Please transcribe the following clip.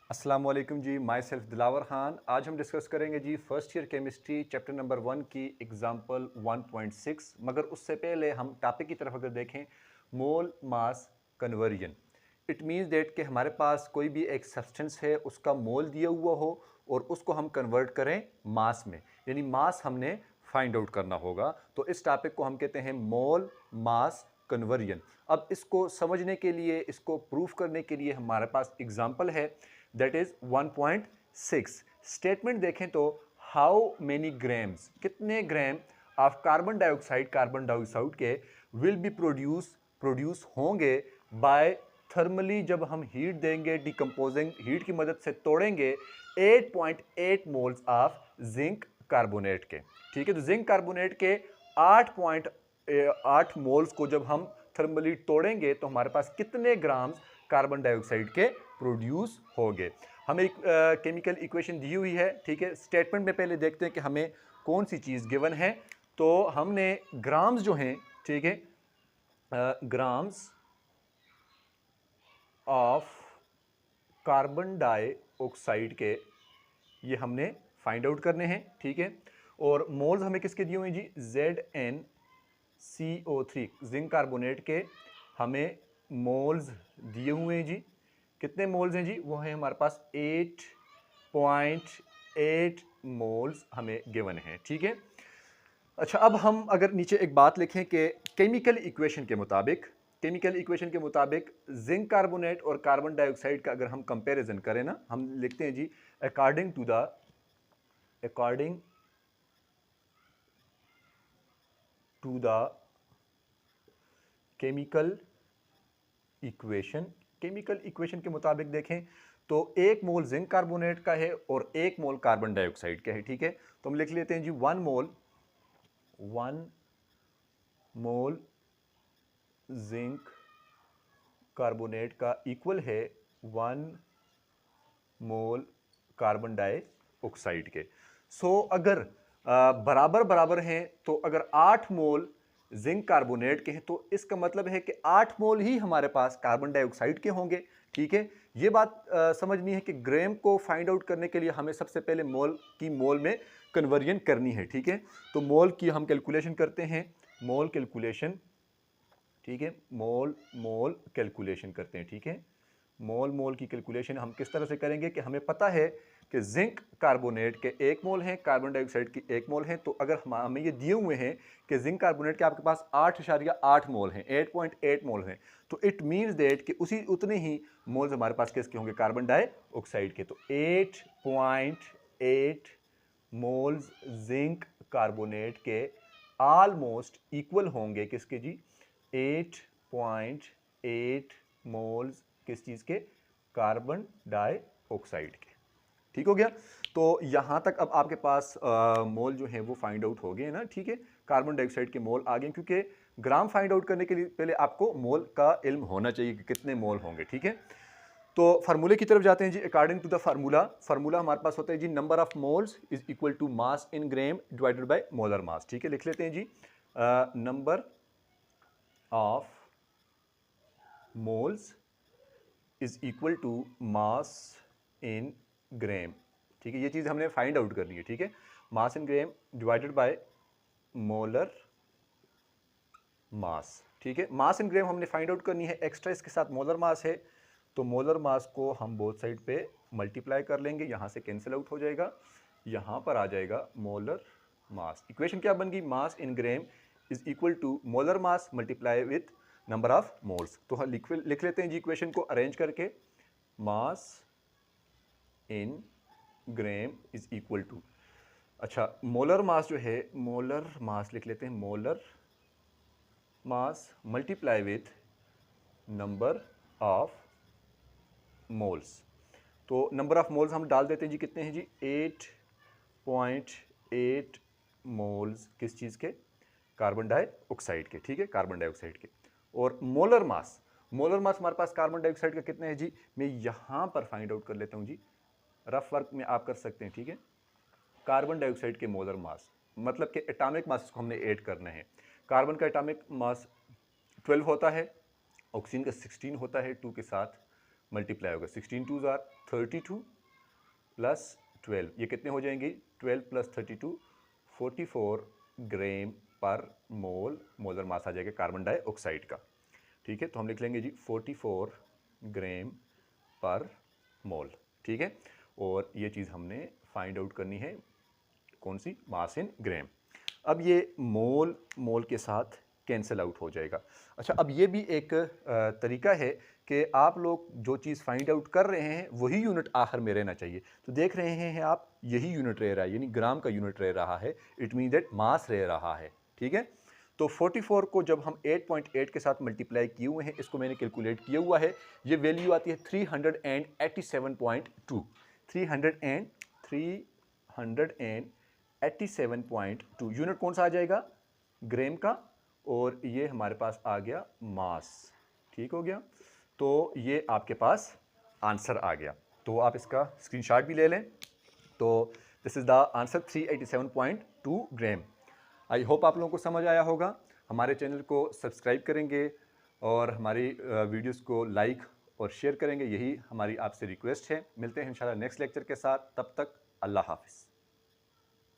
अस्सलाम वालेकुम जी। My self Dilawar Khan. आज हम डिस्कस करेंगे जी first year chemistry chapter number 1 की एग्जांपल 1.6। मगर उससे पहले हम टॉपिक की तरफ अगर देखें, मोल mass conversion. It means that कि हमारे पास कोई भी एक सब्सटेंस है, उसका मोल दिया हुआ हो और उसको हम कन्वर्ट करें मास में, यानी मास हमने फाइंड आउट करना होगा। तो इस टॉपिक को हम कहते हैं मोल मास कन्वर्जन। अब इसको समझने के लिए, इसको प्रूफ करने के लिए हमारे पास एग्जांपल है, दैट इज 1.6। स्टेटमेंट देखें तो हाउ मेनी ग्राम्स, कितने ग्राम ऑफ कार्बन डाइऑक्साइड के विल बी प्रोड्यूस होंगे बाय थर्मली, जब हम हीट देंगे, डिकम्पोजिंग हीट की मदद से तोड़ेंगे 8.8 मोल्स ऑफ जिंक कार्बोनेट के। ठीक है, तो जिंक कार्बोनेट के 8.8 मोल्स को जब हम थर्मली तोड़ेंगे तो हमारे पास कितने ग्राम्स कार्बन डाइऑक्साइड के प्रोड्यूस हो गए। हमें एक केमिकल इक्वेशन दी हुई है। ठीक है, स्टेटमेंट में पहले देखते हैं कि हमें कौन सी चीज़ गिवन है। तो हमने ग्राम्स जो हैं, ठीक है, ग्राम्स ऑफ कार्बन डाइऑक्साइड के ये हमने फाइंड आउट करने हैं। ठीक है, और मोल्स हमें किसके दिए हुए हैं जी? ZnCO3 जिंक कार्बोनेट के हमें मोल्स दिए हुए हैं जी। कितने मोल्स हैं जी? वो है हमारे पास 8.8 मोल्स हमें गिवन है। ठीक है, अच्छा, अब हम अगर नीचे एक बात लिखें कि केमिकल इक्वेशन के मुताबिक जिंक कार्बोनेट और कार्बन डाइऑक्साइड का अगर हम कंपैरिजन करें ना, हम लिखते हैं जी according to the chemical equation के मुताबिक देखें तो एक मोल जिंक कार्बोनेट का है और एक मोल कार्बन डाइऑक्साइड का है। ठीक है, तो हम लिख लेते हैं जी वन मोल जिंक कार्बोनेट का इक्वल है 1 मोल कार्बन डाइऑक्साइड के। सो अगर बराबर बराबर हैं, तो अगर 8 मोल जिंक कार्बोनेट के हैं तो इसका मतलब है कि 8 मोल ही हमारे पास कार्बन डाइऑक्साइड के होंगे। ठीक है, ये बात समझनी है कि ग्राम को फाइंड आउट करने के लिए हमें सबसे पहले मोल की मोल में कन्वर्जन करनी है। ठीक है, तो मोल की हम कैलकुलेशन करते हैं, मोल कैलकुलेशन। ठीक है, मोल कैलकुलेशन करते हैं। ठीक है, मोल की कैलकुलेशन हम किस तरह से करेंगे कि हमें पता है कि जिंक कार्बोनेट के 1 मोल हैं, कार्बन डाइऑक्साइड की 1 मोल हैं। तो अगर हमें ये दिए हुए हैं कि जिंक कार्बोनेट के आपके पास 8.8 मोल हैं, 8.8 मोल हैं, तो इट मीन्स दैट कि उतने ही मोल्स हमारे पास किसके होंगे? कार्बन डाइऑक्साइड के। तो 8.8 मोल्स जिंक कार्बोनेट के ऑलमोस्ट इक्वल होंगे किसके जी? 8.8 मोल्स किस चीज़ के? कार्बन डाइऑक्साइड के। ठीक हो गया। तो यहां तक अब आपके पास मोल जो है वो फाइंड आउट हो गए ना। ठीक है, कार्बन डाइऑक्साइड के मोल आ गए, क्योंकि ग्राम फाइंड आउट करने के लिए पहले आपको मोल का इल्म होना चाहिए कि कितने मोल होंगे। ठीक है, तो फार्मूले की तरफ जाते हैं जी। अकॉर्डिंग टू द फार्मूला हमारे पास होता है जी number of moles is equal to mass in gram divided by molar mass. ठीक है, लिख लेते हैं जी number of moles is equal to mass in gram. ठीक है, ये चीज़ हमने फाइंड आउट करनी है। ठीक है, mass in gram divided by molar mass. ठीक है, मास इन ग्राम हमने फाइंड आउट करनी है। एक्स्ट्रा इसके साथ मोलर मास है, तो मोलर मास को हम बोथ साइड पे मल्टीप्लाई कर लेंगे, यहाँ से कैंसिल आउट हो जाएगा, यहाँ पर आ जाएगा मोलर मास। इक्वेशन क्या बन गई? Mass in gram is equal to molar mass multiply with number of moles. तो हम लिख लेते हैं जी इक्वेशन को अरेंज करके, मास in gram is equal to, अच्छा, मोलर मास जो है, मोलर मास लिख लेते हैं, molar mass multiply with number of moles. तो नंबर ऑफ मोल्स हम डाल देते हैं जी, कितने हैं जी? 8.8 मोल्स किस चीज़ के? कार्बन डाइऑक्साइड के। ठीक है, कार्बन डाइऑक्साइड के। और मोलर मास हमारे पास कार्बन डाइऑक्साइड का कितना है जी? मैं यहाँ पर फाइंड आउट कर लेता हूँ जी, रफ वर्क में आप कर सकते हैं। ठीक है, कार्बन डाइऑक्साइड के मोलर मास मतलब कि एटॉमिक मास को हमने ऐड करना है। कार्बन का एटॉमिक मास 12 होता है, ऑक्सीजन का 16 होता है, 2 के साथ मल्टीप्लाई होगा, 16 2 जार 32 प्लस 12, ये कितने हो जाएंगे? 12 प्लस 32 44 ग्राम पर मोल, मोलर मास आ जाएगा कार्बन डाइऑक्साइड का। ठीक है, तो हम लिख लेंगे जी 44 ग्राम पर मोल। ठीक है, और ये चीज़ हमने फाइंड आउट करनी है, कौन सी? मास इन ग्राम। अब ये मोल मोल के साथ कैंसिल आउट हो जाएगा। अच्छा, अब ये भी एक तरीका है कि आप लोग जो चीज़ फाइंड आउट कर रहे हैं वही यूनिट आखिर में रहना चाहिए। तो देख रहे हैं आप, यही यूनिट रह रहा है, यानी ग्राम का यूनिट रह रहा है। इट मीन दैट मास रह रहा है। ठीक है, तो 44 को जब हम 8.8 के साथ मल्टीप्लाई किए हुए हैं, इसको मैंने कैलकुलेट किया हुआ है, ये वैल्यू आती है 387.2। 387.2 यूनिट कौन सा आ जाएगा? ग्राम का, और ये हमारे पास आ गया मास। ठीक हो गया, तो ये आपके पास आंसर आ गया। तो आप इसका स्क्रीनशॉट भी ले लें। तो this is the answer 387.2 gram. I hope आप लोगों को समझ आया होगा। हमारे चैनल को सब्सक्राइब करेंगे और हमारी वीडियोस को लाइक और शेयर करेंगे, यही हमारी आपसे रिक्वेस्ट है। मिलते हैं इंशाल्लाह नेक्स्ट लेक्चर के साथ, तब तक अल्लाह हाफ़िज़।